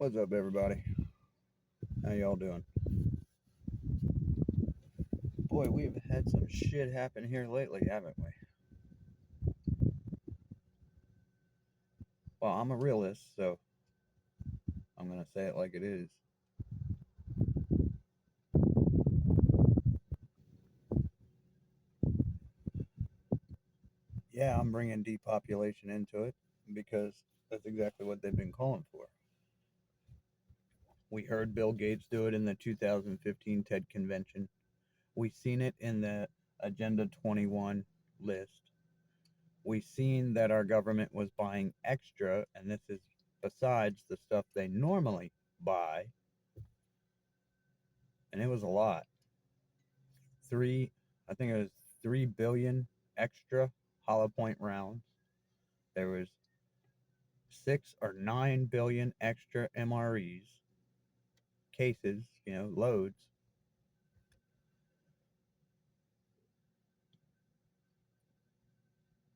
What's up, everybody? How y'all doing? Boy, we've had some shit happen here lately, haven't we? Well, I'm a realist, so I'm gonna say it like it is. Yeah, I'm bringing depopulation into it because that's exactly what they've been calling for. We heard Bill Gates do it in the 2015 TED convention. We've seen it in the Agenda 21 list. We've seen that our government was buying extra, and this is besides the stuff they normally buy, and it was a lot. Three, I think it was 3 billion extra hollow point rounds. There was 6 or 9 billion extra MREs cases, loads.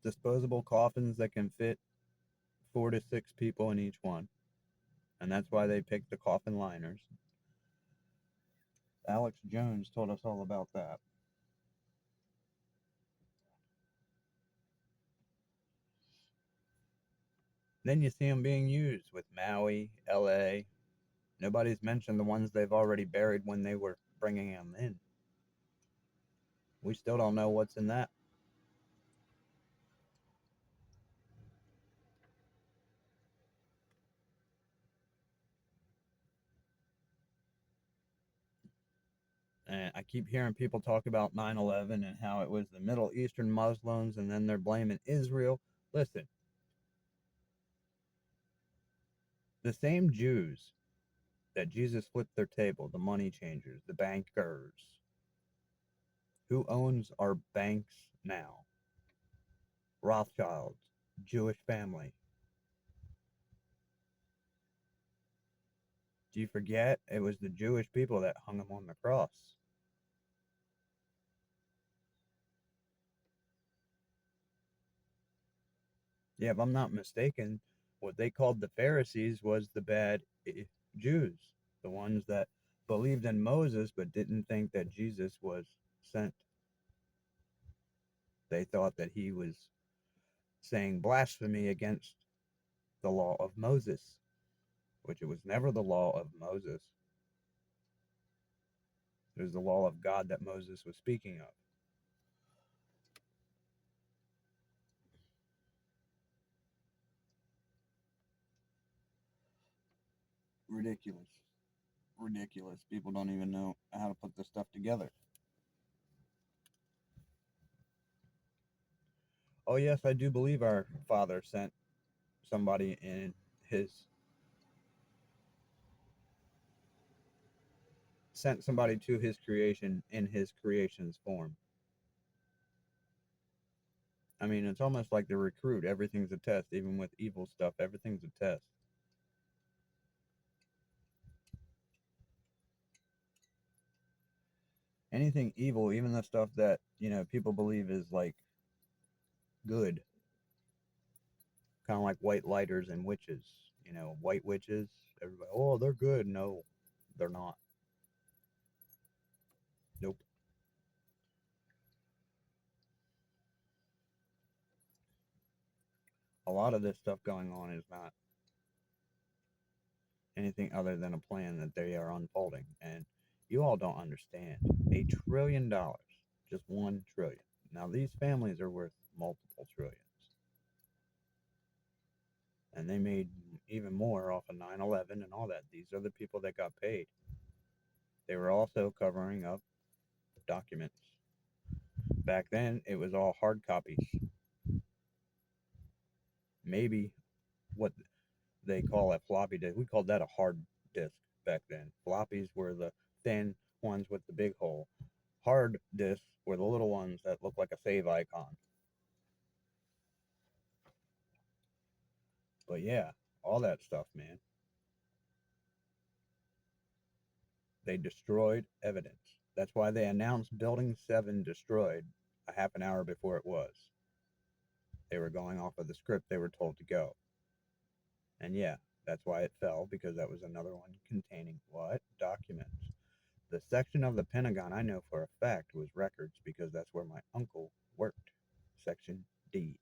Disposable coffins that can fit 4 to 6 people in each one, and that's why they picked the coffin liners. Alex Jones told us all about that. Then you see them being used with Maui, LA. Nobody's mentioned the ones they've already buried when they were bringing them in. We still don't know what's in that. And I keep hearing people talk about 9/11 and how it was the Middle Eastern Muslims and then they're blaming Israel. Listen, the same Jews that Jesus flipped their table, the money changers, the bankers, who owns our banks now? Rothschilds, Jewish family. Do you forget it was the Jewish people that hung him on the cross? Yeah, if I'm not mistaken, what they called the Pharisees was the bad Jews, the ones that believed in Moses but didn't think that Jesus was sent. They thought that he was saying blasphemy against the law of Moses, which it was never the law of Moses. It was the law of God that Moses was speaking of. Ridiculous. Ridiculous. People don't even know how to put this stuff together. Oh, yes, I do believe our Father sent somebody in his sent somebody to his creation in his creation's form. I mean, it's almost like the recruit. Everything's a test, even with evil stuff. Everything's a test. Anything evil, even the stuff that people believe is like good, kind of like white lighters and witches. White witches. Everybody, oh, they're good. No, they're not. Nope. A lot of this stuff going on is not anything other than a plan that they are unfolding. And you all don't understand. $1 trillion. Just 1 trillion. Now these families are worth multiple trillions. And they made even more off of 9/11 and all that. These are the people that got paid. They were also covering up documents. Back then, it was all hard copies. Maybe what they call a floppy disk. We called that a hard disk back then. Floppies were the thin ones with the big hole. Hard disks were the little ones that look like a save icon. But yeah, all that stuff, man. They destroyed evidence. That's why they announced Building 7 destroyed a half an hour before it was. They were going off of the script they were told to go. And yeah, That's why it fell, because that was another one containing what? Documents. The section of the Pentagon I know for a fact was records, because that's where my uncle worked. Section D.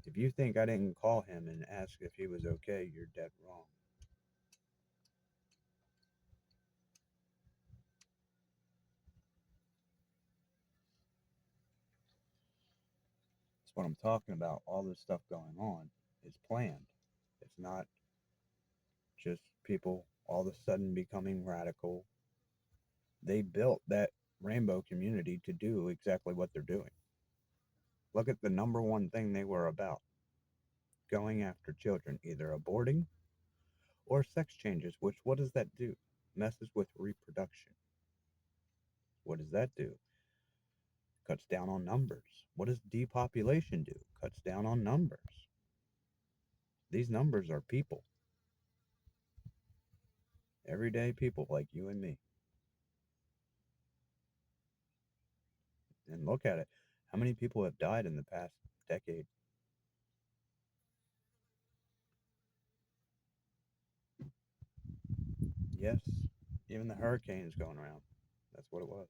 If you think I didn't call him and ask if he was okay, you're dead wrong. That's what I'm talking about. All this stuff going on is planned. It's not just people all of a sudden becoming radical. They built that rainbow community to do exactly what they're doing. Look at the number one thing they were about: going after children, either aborting or sex changes, which what does that do? Messes with reproduction. What does that do? Cuts down on numbers. What does depopulation do? Cuts down on numbers. These numbers are people, everyday people like you and me. And look at it. How many people have died in the past decade? Yes, even the hurricanes going around. That's what it was.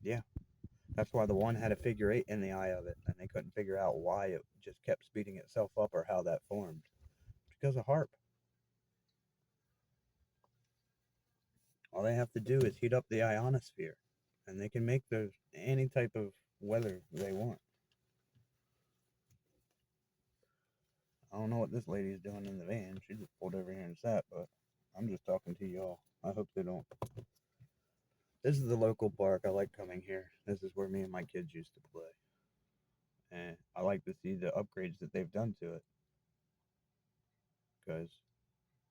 Yeah, that's why the one had a figure eight in the eye of it, and they couldn't figure out why it just kept speeding itself up or how that formed. Because of HARP. All they have to do is heat up the ionosphere, and they can make any type of weather they want. I don't know what this lady is doing in the van. She just pulled over here and sat, but I'm just talking to y'all. I hope they don't. This is the local park. I like coming here. This is where me and my kids used to play. And I like to see the upgrades that they've done to it, because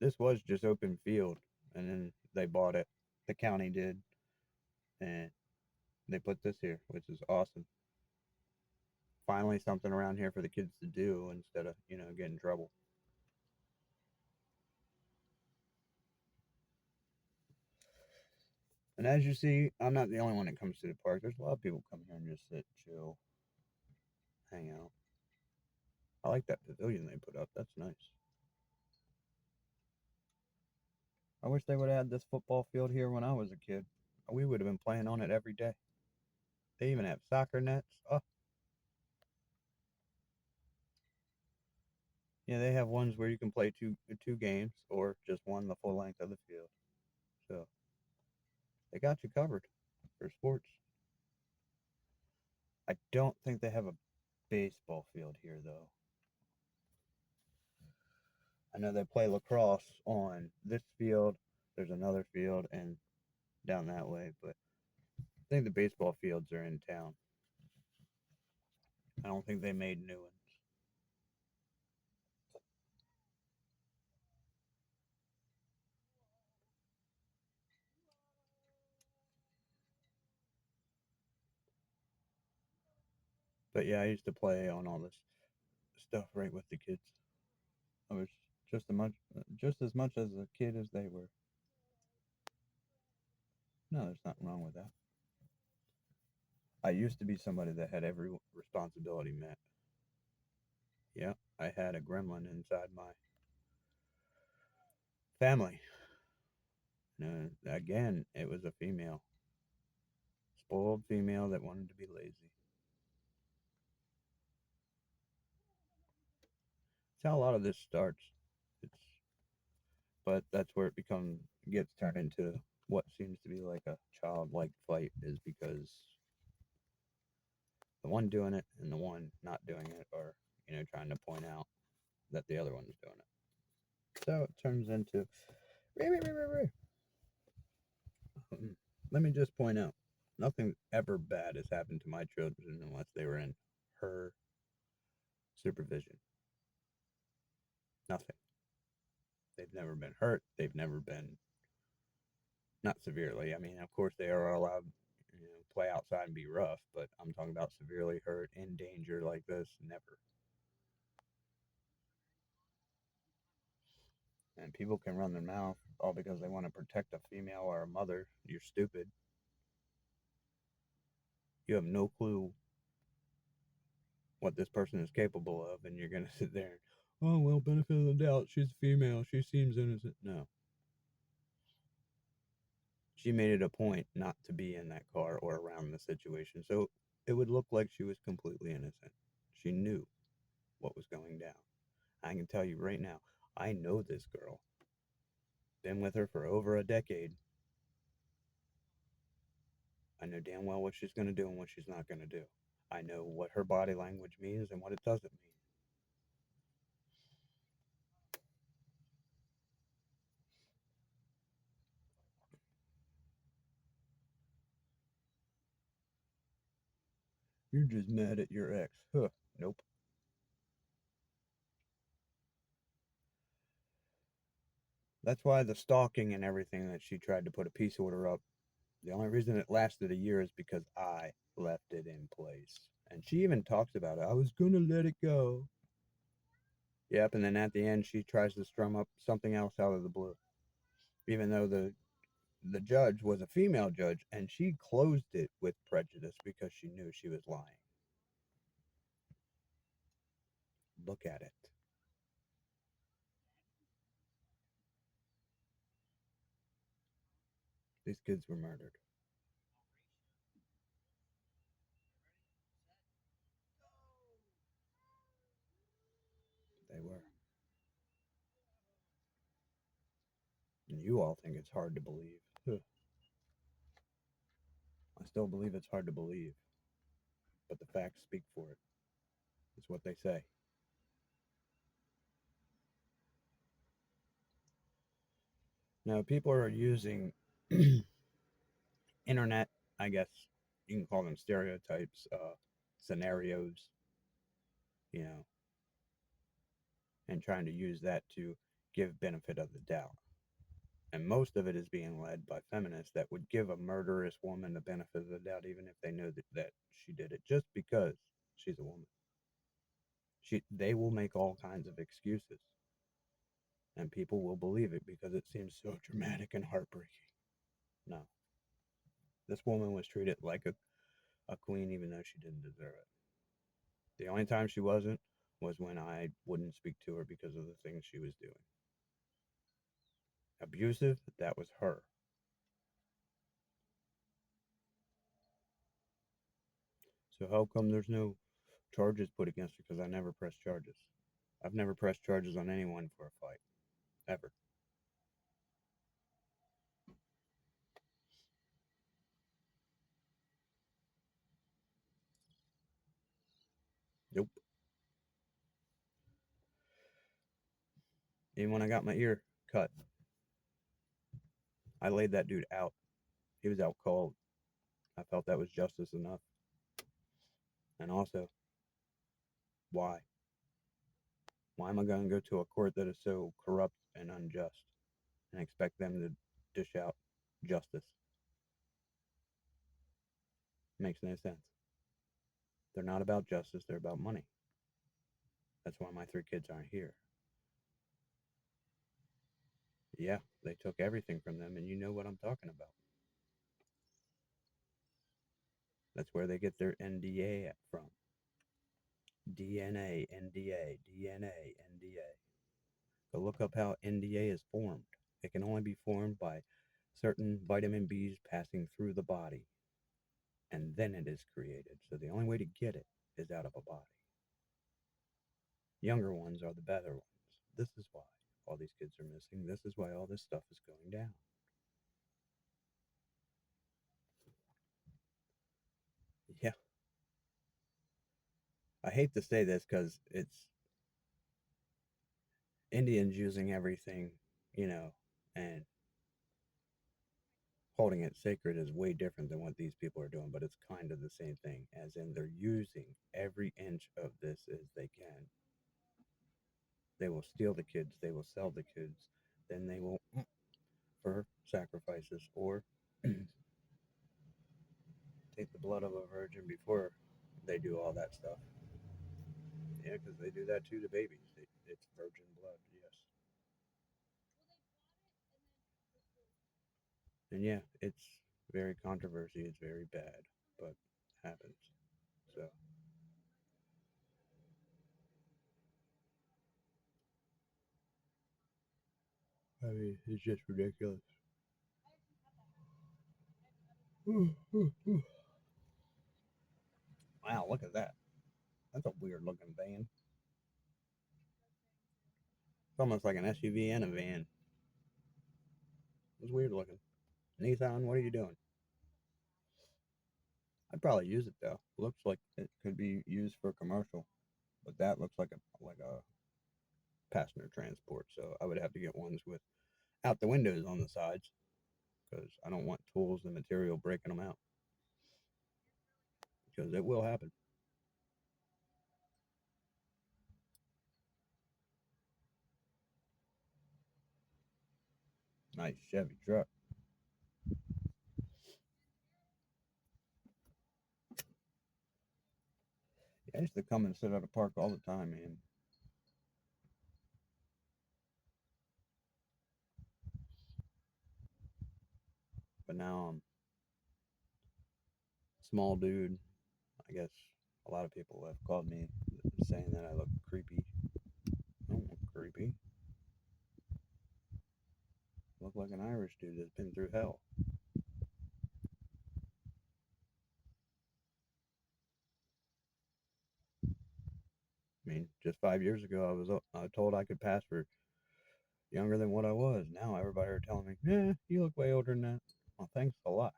this was just open field, and then they bought it. The county did, and they put this here, which is awesome. Finally, something around here for the kids to do instead of getting in trouble. And as you see, I'm not the only one that comes to the park. There's a lot of people come here and just sit, chill, hang out. I like that pavilion they put up. That's nice. I wish they would have had this football field here when I was a kid. We would have been playing on it every day. They even have soccer nets. Oh, yeah, they have ones where you can play two games or just one the full length of the field. So they got you covered for sports. I don't think they have a baseball field here though. I know they play lacrosse on this field. There's another field and down that way, but I think the baseball fields are in town. I don't think they made new ones. But yeah, I used to play on all this stuff right with the kids. I was just as much as a kid as they were. No, there's nothing wrong with that. I used to be somebody that had every responsibility met. Yeah, I had a gremlin inside my family. Again, it was a female, spoiled female that wanted to be lazy. That's how a lot of this starts. It's but that's where it gets turned into what seems to be like a childlike fight, is because the one doing it and the one not doing it are trying to point out that the other one's doing it. So it turns into let me just point out, nothing ever bad has happened to my children unless they were in her supervision. Nothing. They've never been hurt. They've never been, not severely. I mean, of course, they are allowed, play outside and be rough, but I'm talking about severely hurt, in danger like this, never. And people can run their mouth all because they want to protect a female or a mother. You're stupid. You have no clue what this person is capable of, and you're gonna sit there. Oh well, benefit of the doubt. She's a female. She seems innocent. No, she made it a point not to be in that car or around the situation, so it would look like she was completely innocent. She knew what was going down. I can tell you right now, I know this girl. Been with her for over a decade. I know damn well what she's going to do and what she's not going to do. I know what her body language means and what it doesn't mean. You're just mad at your ex. Huh. Nope. That's why the stalking and everything that she tried to put a peace order up, the only reason it lasted a year is because I left it in place. And she even talks about it. I was going to let it go. Yep, and then at the end, she tries to strum up something else out of the blue. Even though the judge was a female judge, and she closed it with prejudice because she knew she was lying. Look at it. These kids were murdered. They were. And you all think it's hard to believe. Huh. I still believe it's hard to believe, but the facts speak for it. It's what they say. Now, people are using internet, I guess you can call them stereotypes, scenarios, you know, and trying to use that to give benefit of the doubt. And most of it is being led by feminists that would give a murderous woman the benefit of the doubt, even if they know that she did it, just because she's a woman. They will make all kinds of excuses, and people will believe it because it seems so dramatic and heartbreaking. No, this woman was treated like a queen, even though she didn't deserve it. The only time she wasn't was when I wouldn't speak to her because of the things she was doing. Abusive, that was her. So how come there's no charges put against her? Because I never pressed charges. I've never pressed charges on anyone for a fight, ever. Nope. Even when I got my ear cut, I laid that dude out. He was out cold. I felt that was justice enough. And also, why? Why am I going to go to a court that is so corrupt and unjust and expect them to dish out justice? Makes no sense. They're not about justice, they're about money. That's why my three kids aren't here. Yeah, they took everything from them, and you know what I'm talking about. That's where they get their NDA from. DNA, NDA, DNA, NDA. Go look up how NDA is formed. It can only be formed by certain vitamin Bs passing through the body, and then it is created. So the only way to get it is out of a body. Younger ones are the better ones. This is why all these kids are missing. This is why all this stuff is going down. Yeah, I hate to say this because it's Indians using everything, you know, and holding it sacred is way different than what these people are doing, but it's kind of the same thing, as in they're using every inch of this as they can. They will steal the kids, they will sell the kids, then they will for sacrifices or take the blood of a virgin before they do all that stuff. Yeah, because they do that too to babies. It's virgin blood, yes. And yeah, it's very controversy. It's very bad, but happens. So I mean, it's just ridiculous. Wow, look at that. That's a weird looking van. It's almost like an SUV and a van. It's weird looking. Nissan, what are you doing? I'd probably use it though. Looks like it could be used for commercial, but that looks like a passenger transport. So I would have to get ones with out the windows on the sides because I don't want tools and material breaking them out because it will happen. Nice Chevy truck. Yeah, I used to come and sit at a park all the time, man. But now I'm a small dude. I guess a lot of people have called me saying that I look creepy. I don't look creepy. I look like an Irish dude that's been through hell. I mean, just 5 years ago, I was told I could pass for younger than what I was. Now everybody are telling me, "Yeah, you look way older than that." Well, thanks a lot,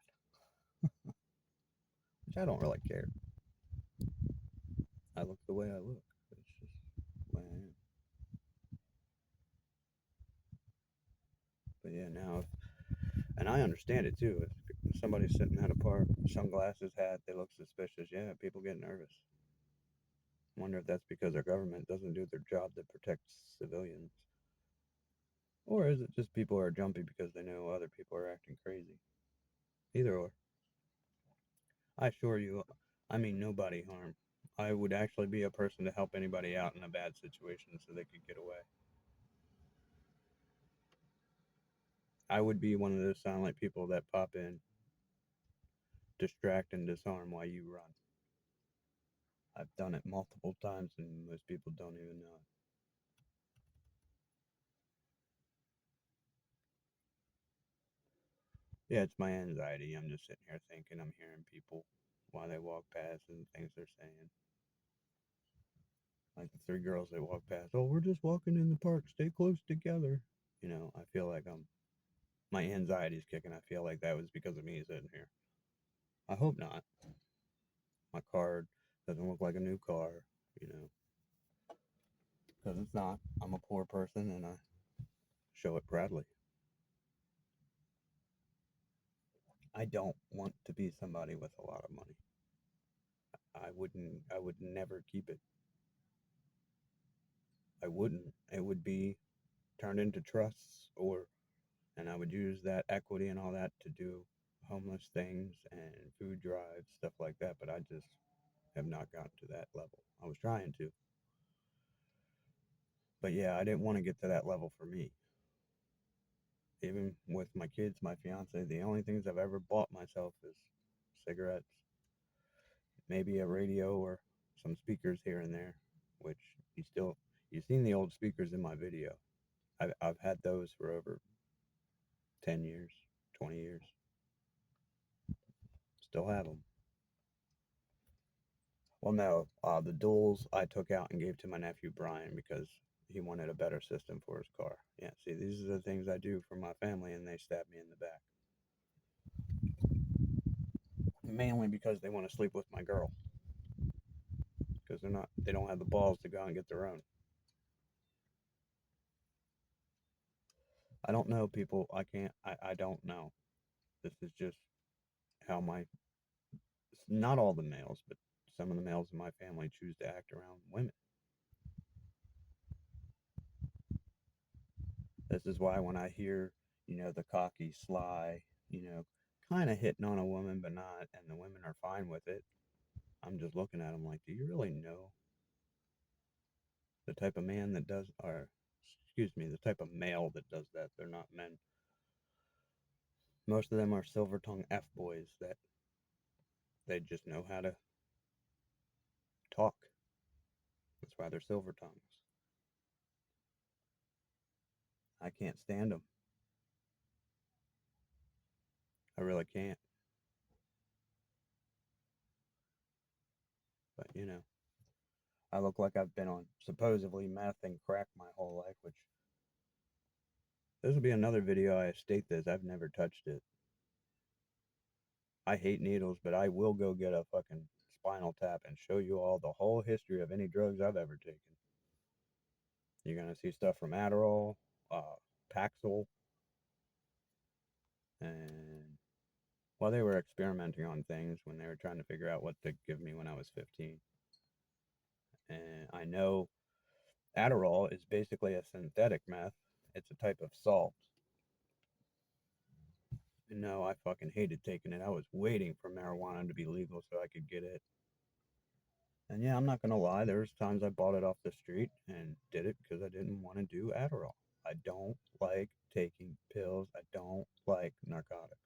which I don't really care. I look the way I look. It's just the way I am. But yeah, now, and I understand it too. If somebody's sitting at a park, sunglasses, hat, they look suspicious. Yeah, people get nervous. Wonder if that's because our government doesn't do their job to protect civilians, or is it just people are jumpy because they know other people are acting crazy? Either or. I assure you, I mean nobody harm. I would actually be a person to help anybody out in a bad situation so they could get away. I would be one of those silent people that pop in, distract, and disarm while you run. I've done it multiple times and most people don't even know it. Yeah, it's my anxiety. I'm just sitting here thinking I'm hearing people while they walk past and things they're saying. Like the three girls that walk past, oh, we're just walking in the park, stay close together. I feel like my anxiety's kicking. I feel like that was because of me sitting here. I hope not. My car doesn't look like a new car, you know, because it's not. I'm a poor person and I show it proudly. I don't want to be somebody with a lot of money. I would never keep it. I wouldn't. It would be turned into trusts and I would use that equity and all that to do homeless things and food drives, stuff like that. But I just have not gotten to that level. I was trying to, but yeah, I didn't want to get to that level for me. Even with my kids, my fiance, the only things I've ever bought myself is cigarettes, maybe a radio or some speakers here and there, which you've seen the old speakers in my video. I've had those for over 10 years, 20 years. Still have them. Well, no, the duals I took out and gave to my nephew Brian because he wanted a better system for his car. Yeah, see, these are the things I do for my family, and they stab me in the back. Mainly because they want to sleep with my girl because they don't have the balls to go and get their own. I don't know, people. I don't know. This is just how not all the males, but some of the males in my family choose to act around women. This is why when I hear, the cocky, sly, you know, kind of hitting on a woman, but not, and the women are fine with it, I'm just looking at them like, do you really know the type of man that does, or excuse me, the type of male that does that? They're not men. Most of them are silver tongue F boys that they just know how to talk. That's why they're silver tongues. I can't stand them. I really can't. But I look like I've been on supposedly meth and crack my whole life, which this will be another video I state this. I've never touched it. I hate needles, but I will go get a fucking spinal tap and show you all the whole history of any drugs I've ever taken. You're gonna see stuff from Adderall, Paxil, and well, they were experimenting on things when they were trying to figure out what to give me when I was 15. And I know Adderall is basically a synthetic meth. It's a type of salt. And no, I fucking hated taking it. I was waiting for marijuana to be legal so I could get it. And yeah, I'm not gonna lie, there was times I bought it off the street and did it because I didn't want to do Adderall. I don't like taking pills. I don't like narcotics.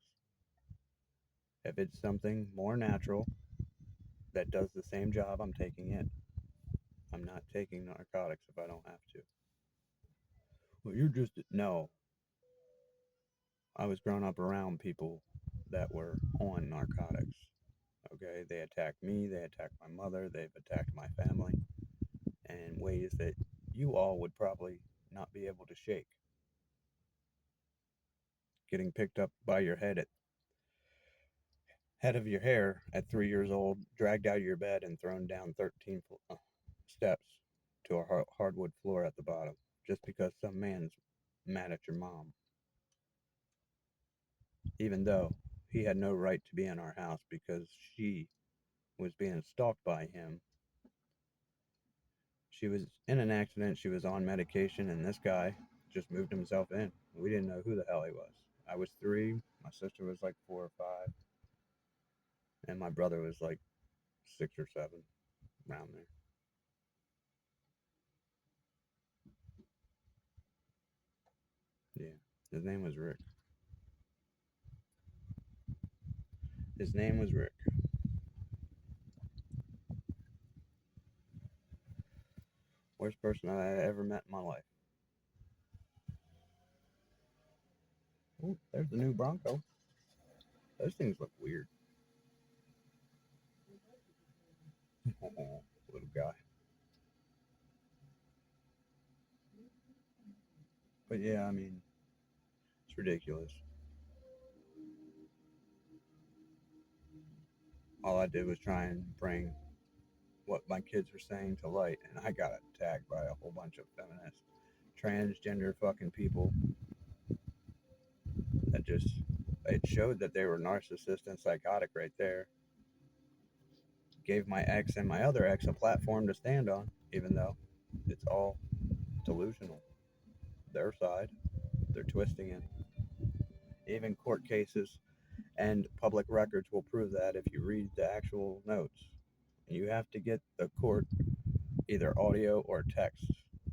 If it's something more natural that does the same job, I'm taking it. I'm not taking narcotics if I don't have to. Well, you're just no. I was growing up around people that were on narcotics. Okay, they attacked me, they attacked my mother, they've attacked my family in ways that you all would probably not be able to shake. Getting picked up by your head of your hair at 3 years old, dragged out of your bed, and thrown down 13 steps to a hardwood floor at the bottom, just because some man's mad at your mom, even though he had no right to be in our house because she was being stalked by him. She was in an accident, she was on medication, and this guy just moved himself in. We didn't know who the hell he was. I was 3, my sister was like 4 or 5, and my brother was like 6 or 7, around there. Yeah, his name was Rick. His name was Rick. Worst person I ever met in my life. Ooh, there's the new Bronco. Those things look weird. Oh, little guy. But yeah, I mean, it's ridiculous. All I did was try and bring what my kids were saying to light, and I got attacked by a whole bunch of feminist, transgender fucking people that just, it showed that they were narcissist and psychotic right there. Gave my ex and my other ex a platform to stand on, even though it's all delusional. Their side, they're twisting it. Even court cases and public records will prove that if you read the actual notes. You have to get the court either audio or text.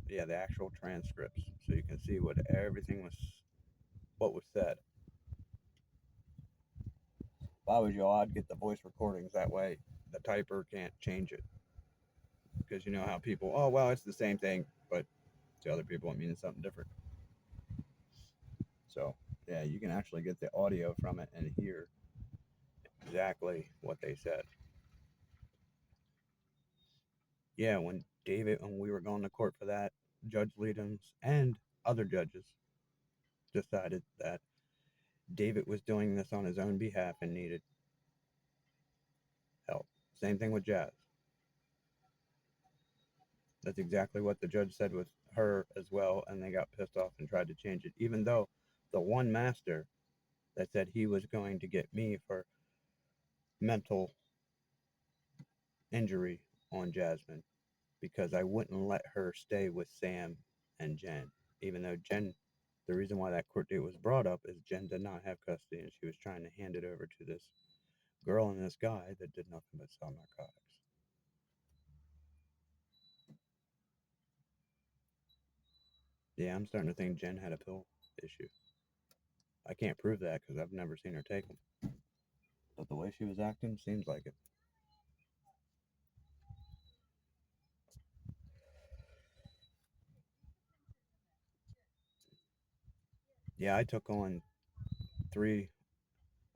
Yeah, the actual transcripts, so you can see what everything was, what was said. If I was you, I'd get the voice recordings. That way, the typer can't change it. Because you know how people, oh well, it's the same thing, but to other people it means something different. So yeah, you can actually get the audio from it and hear exactly what they said. Yeah, when we were going to court for that, Judge Leadhams and other judges decided that David was doing this on his own behalf and needed help. Same thing with Jazz. That's exactly what the judge said with her as well, and they got pissed off and tried to change it, even though the one master that said he was going to get me for mental injury on Jasmine because I wouldn't let her stay with Sam and Jen, even though Jen, the reason why that court date was brought up is Jen did not have custody and she was trying to hand it over to this girl and this guy that did nothing but sell narcotics. Yeah, I'm starting to think Jen had a pill issue. I can't prove that because I've never seen her take them. But the way she was acting seems like it. Yeah, I took on three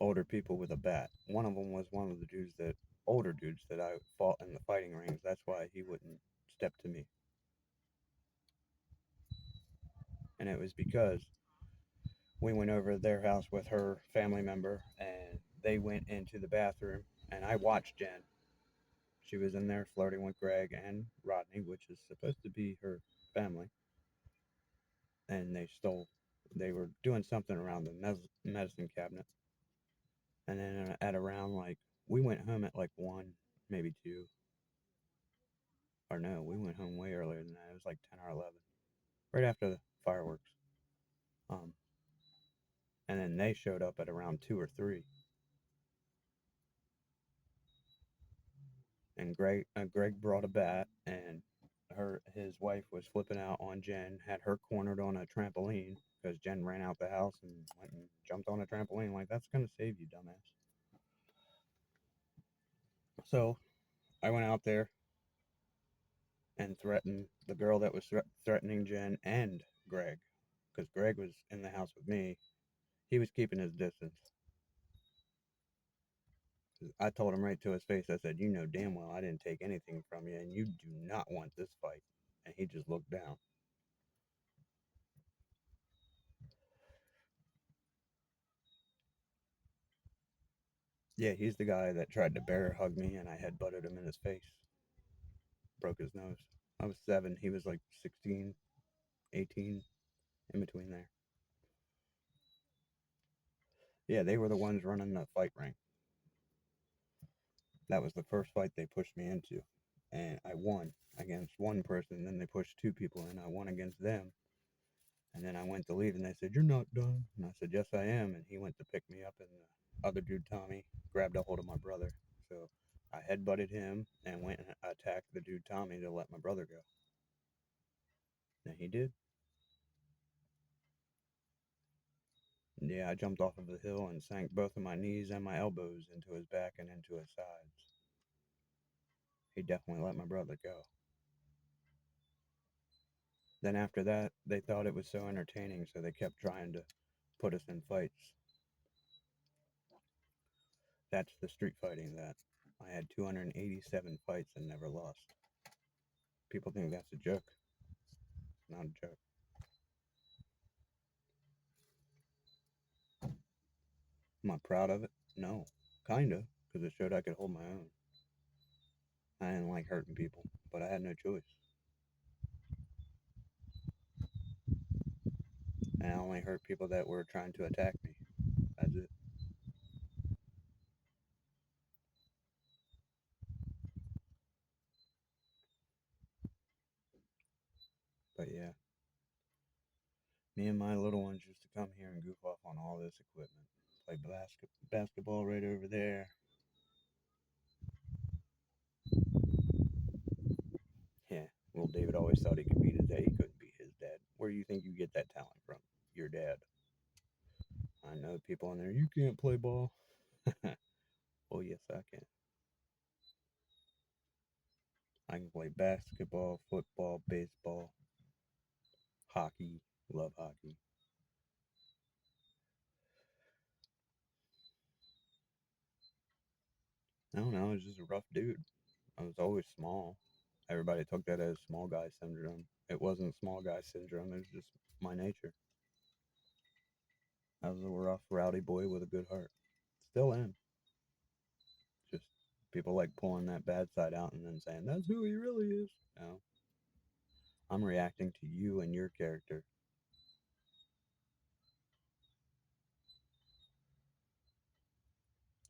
older people with a bat. One of them was one of the older dudes that I fought in the fighting rings. That's why he wouldn't step to me. And it was because we went over to their house with her family member and they went into the bathroom and I watched Jen. She was in there flirting with Greg and Rodney, which is supposed to be her family. And they were doing something around the medicine cabinet. And then at around like, we went home at like 1, maybe 2. Or no, we went home way earlier than that. It was like 10 or 11, right after the fireworks. Um, and then they showed up at around 2 or 3. And Greg brought a bat, and his wife was flipping out on Jen, had her cornered on a trampoline because Jen ran out the house and went and jumped on a trampoline. Like, that's gonna save you, dumbass. So I went out there and threatened the girl that was threatening Jen and Greg, because Greg was in the house with me. He was keeping his distance. I told him right to his face, I said, "You know damn well I didn't take anything from you, and you do not want this fight." And he just looked down. Yeah, he's the guy that tried to bear hug me, and I head butted him in his face, broke his nose. I was 7, he was like 16, 18, in between there. Yeah, they were the ones running the fight ring. That was the first fight they pushed me into, and I won against one person. Then they pushed 2 people in. I won against them, and then I went to leave, and they said, "You're not done." And I said, "Yes, I am." And he went to pick me up, and the other dude, Tommy, grabbed a hold of my brother. So I headbutted him and went and attacked the dude, Tommy, to let my brother go. And he did. Yeah, I jumped off of the hill and sank both of my knees and my elbows into his back and into his sides. He definitely let my brother go. Then after that, they thought it was so entertaining, so they kept trying to put us in fights. That's the street fighting that I had 287 fights and never lost. People think that's a joke. It's not a joke. Am I proud of it? No. Kinda, because it showed I could hold my own. I didn't like hurting people, but I had no choice. And I only hurt people that were trying to attack me. That's it. But yeah, me and my little ones used to come here and goof off on all this equipment. Play basketball right over there. Yeah, little David always thought he could beat his dad. He couldn't beat his dad. Where do you think you get that talent from? Your dad. I know people in there, you can't play ball. Oh, yes, I can. I can play basketball, football, baseball, hockey. Love hockey. I don't know. I was just a rough dude. I was always small. Everybody took that as small guy syndrome. It wasn't small guy syndrome. It was just my nature. I was a rough, rowdy boy with a good heart. Still am. Just people like pulling that bad side out and then saying, "That's who he really is." No, I'm reacting to you and your character.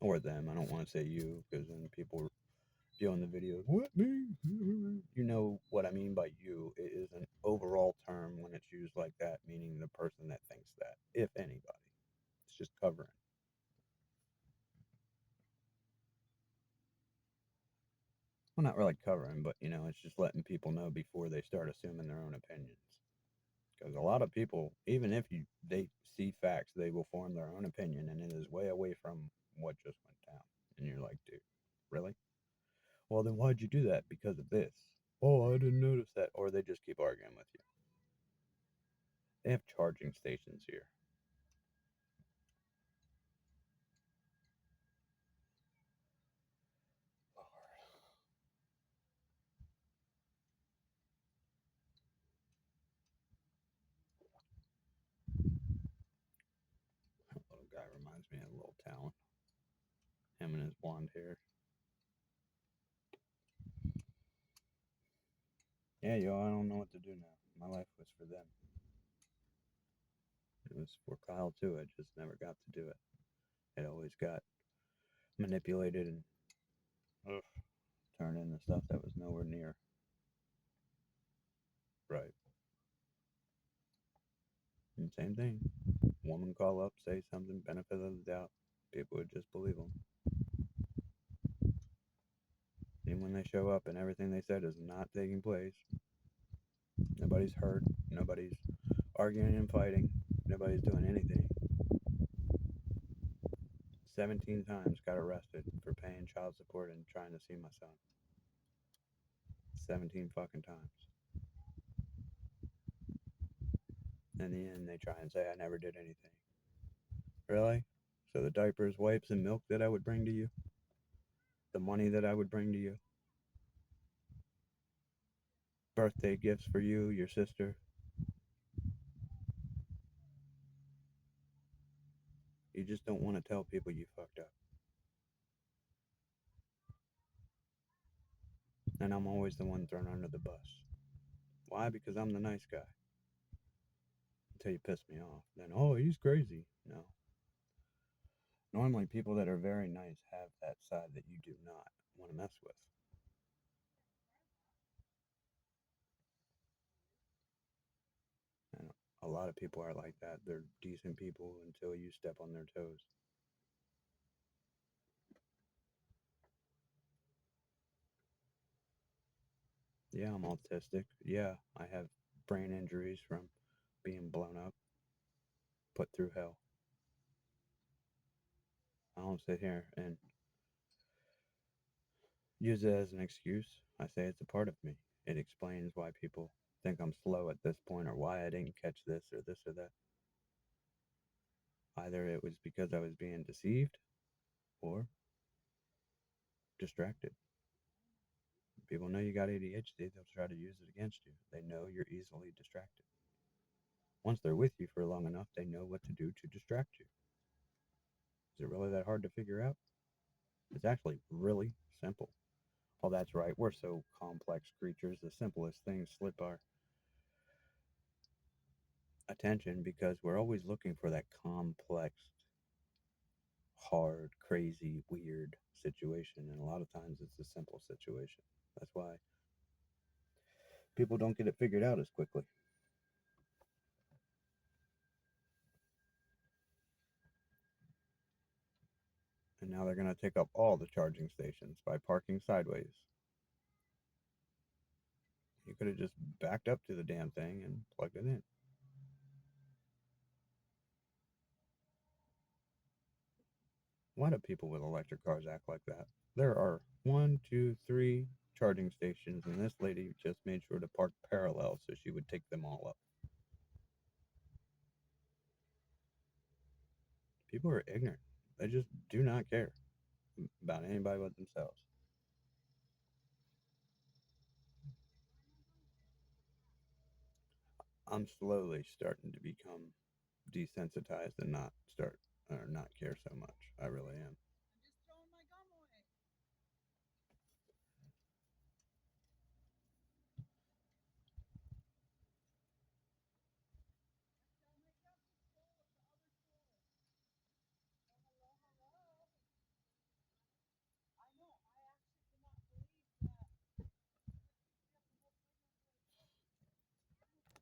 Or them. I don't want to say you because then people viewing the videos, what me? You know what I mean by you. It is an overall term when it's used like that, meaning the person that thinks that, if anybody. It's just covering. Well, not really covering, but it's just letting people know before they start assuming their own opinions. Because a lot of people, even if they see facts, they will form their own opinion, and it is way away from what just went down. And you're like, dude, really? Well, then why'd you do that? Because of this. Oh, I didn't notice that. Or they just keep arguing with you. They have charging stations here. That little guy reminds me of Little Talon. Him and his blonde hair. Yeah, yo, I don't know what to do now. My life was for them. It was for Kyle too. I just never got to do it. It always got manipulated and ugh, turned into stuff that was nowhere near right. And same thing. Woman call up, say something, benefit of the doubt. People would just believe them. And when they show up and everything they said is not taking place, nobody's hurt, nobody's arguing and fighting, nobody's doing anything. 17 times got arrested for paying child support and trying to see my son. 17 fucking times. In the end, they try and say I never did anything. Really? So the diapers, wipes, and milk that I would bring to you, the money that I would bring to you, birthday gifts for you, your sister, you just don't want to tell people you fucked up. And I'm always the one thrown under the bus. Why? Because I'm the nice guy. Until you piss me off. Then, oh, he's crazy. No. Normally, people that are very nice have that side that you do not want to mess with. And a lot of people are like that. They're decent people until you step on their toes. Yeah, I'm autistic. Yeah, I have brain injuries from being blown up, put through hell. I don't sit here and use it as an excuse. I say it's a part of me. It explains why people think I'm slow at this point or why I didn't catch this or that. Either it was because I was being deceived or distracted. People know you got ADHD, they'll try to use it against you. They know you're easily distracted. Once they're with you for long enough, they know what to do to distract you. Is it really that hard to figure out? It's actually really simple. Oh, that's right. We're so complex creatures. The simplest things slip our attention because we're always looking for that complex, hard, crazy, weird situation. And a lot of times it's a simple situation. That's why people don't get it figured out as quickly. And now they're going to take up all the charging stations by parking sideways. You could have just backed up to the damn thing and plugged it in. Why do people with electric cars act like that? There are one, two, three charging stations, and this lady just made sure to park parallel so she would take them all up. People are ignorant. They just do not care about anybody but themselves. I'm slowly starting to become desensitized and not start or not care so much. I really am.